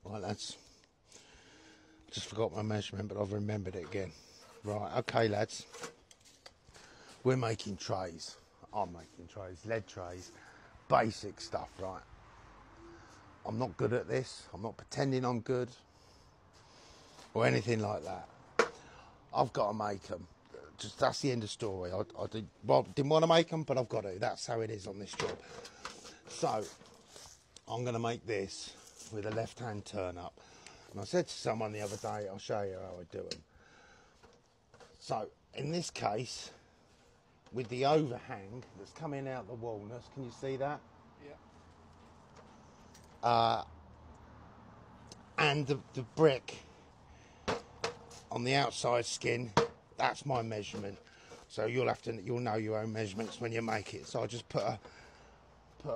Right, lads. Just forgot my measurement, but I've remembered it again. Right, okay, lads. We're making trays. I'm making trays, lead trays. Basic stuff, right? I'm not good at this. I'm not pretending I'm good or anything like that. I've got to make them. Just that's the end of the story. I didn't want to make them, but I've got to. That's how it is on this job. So I'm going to make this with a left-hand turn up. And I said to someone the other day, I'll show you how I do them. So in this case, with the overhang that's coming out the walnuts, can you see that? Yeah. And the brick on the outside skin, that's my measurement. So you'll know your own measurements when you make it. So I just put a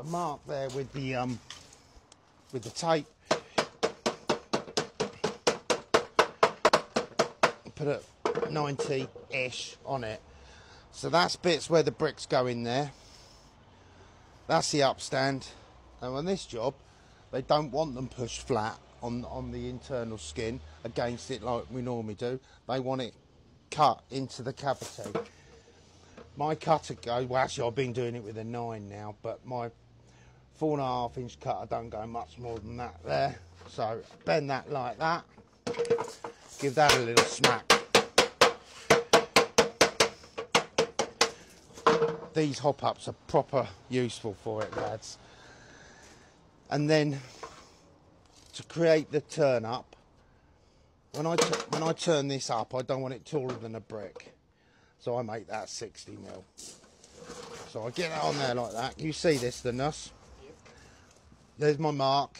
mark there with the tape. Put a 90-ish on it. So that's bits where the bricks go in there. That's the upstand. And on this job, they don't want them pushed flat on the internal skin against it like we normally do. They want it cut into the cavity. My cutter well, actually I've been doing it with a 9 now, but my 4.5 inch cutter don't go much more than that there. So bend that like that. Give that a little smack. These hop-ups are proper useful for it, lads. And then to create the turn up, when I turn this up, I don't want it taller than a brick. So I make that 60mm. So I get that on there like that. You see this, the nuss? Yep. There's my mark.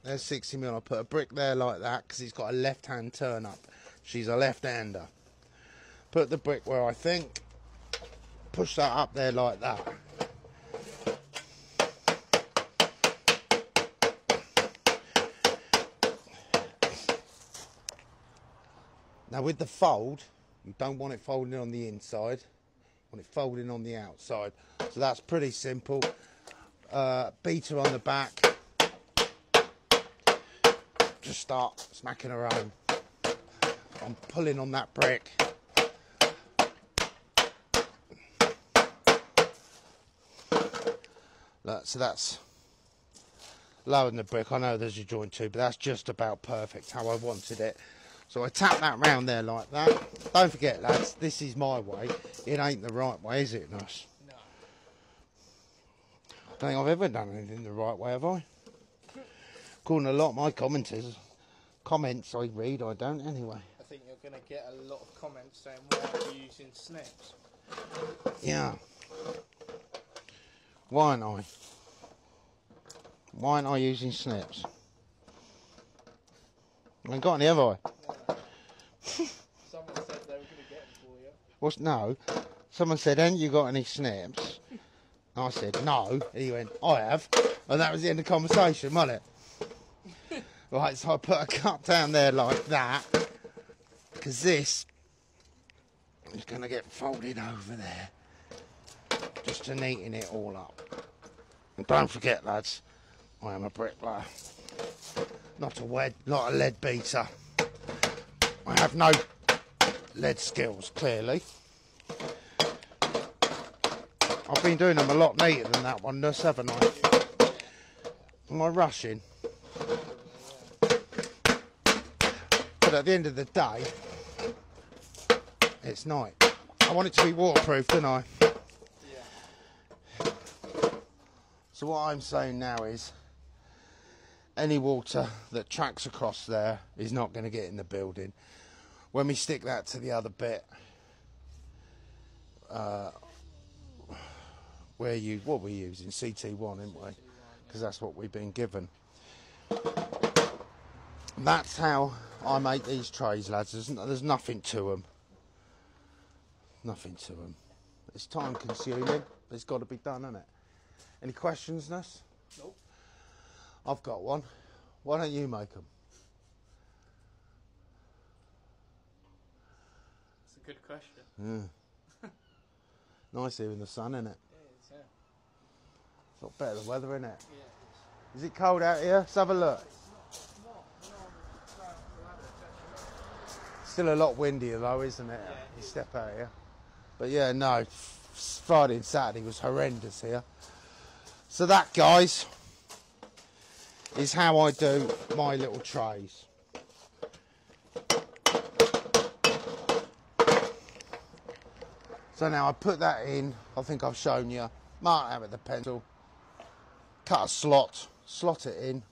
There's 60mm. I put a brick there like that because it's got a left-hand turn up. She's a left-hander. Put the brick where I think. Push that up there like that. Now with the fold, you don't want it folding on the inside. You want it folding on the outside. So that's pretty simple. Beater on the back. Just start smacking around. I'm pulling on that brick. Look, so that's lowering the brick. I know there's a joint too, but that's just about perfect how I wanted it. So I tap that round there like that. Don't forget, lads, this is my way. It ain't the right way, is it, Nuss? No. I don't think I've ever done anything the right way, have I? According to a lot of my comments I read, I don't anyway. I think you're going to get a lot of comments saying, why are you using snips? Yeah. Why aren't I? Why aren't I using snips? I ain't got any, have I? No. Someone said they were going to get them for you. No. Someone said, ain't you got any snips? I said, no. He went, I have. And that was the end of the conversation, wasn't it? Right, so I put a cut down there like that. Because this is going to get folded over there. Just to neaten it all up. And don't forget, lads, I am a bricklayer. Not a lead beater. I have no lead skills, clearly. I've been doing them a lot neater than that one, Nuss, haven't I? Am I rushing? But at the end of the day, it's night. I want it to be waterproof, don't I? Yeah. So what I'm saying now is, any water that tracks across there is not going to get in the building. When we stick that to the other bit, what we're using, CT1, aren't we? Because that's what we've been given. That's how I make these trays, lads. There's nothing to them. Nothing to them. It's time consuming, but it's got to be done, hasn't it? Any questions, Nuss? Nope. I've got one. Why don't you make them? That's a good question. Yeah. Nice here in the sun, isn't it? It is, yeah. It's not better the weather, isn't it? Yeah, it Is it cold out here? Let's have a look. is. It's not Still a lot windier though, isn't it? Yeah, you step out here. But yeah, no, Friday and Saturday was horrendous here. So that, guys, is how I do my little trays. So now I put that in, I think I've shown you, mark out with the pencil, cut a slot it in,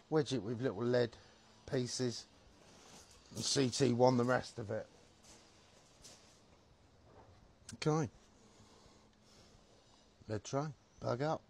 wedge it with little lead pieces, and CT1 the rest of it. Okay, lead tray, bug up.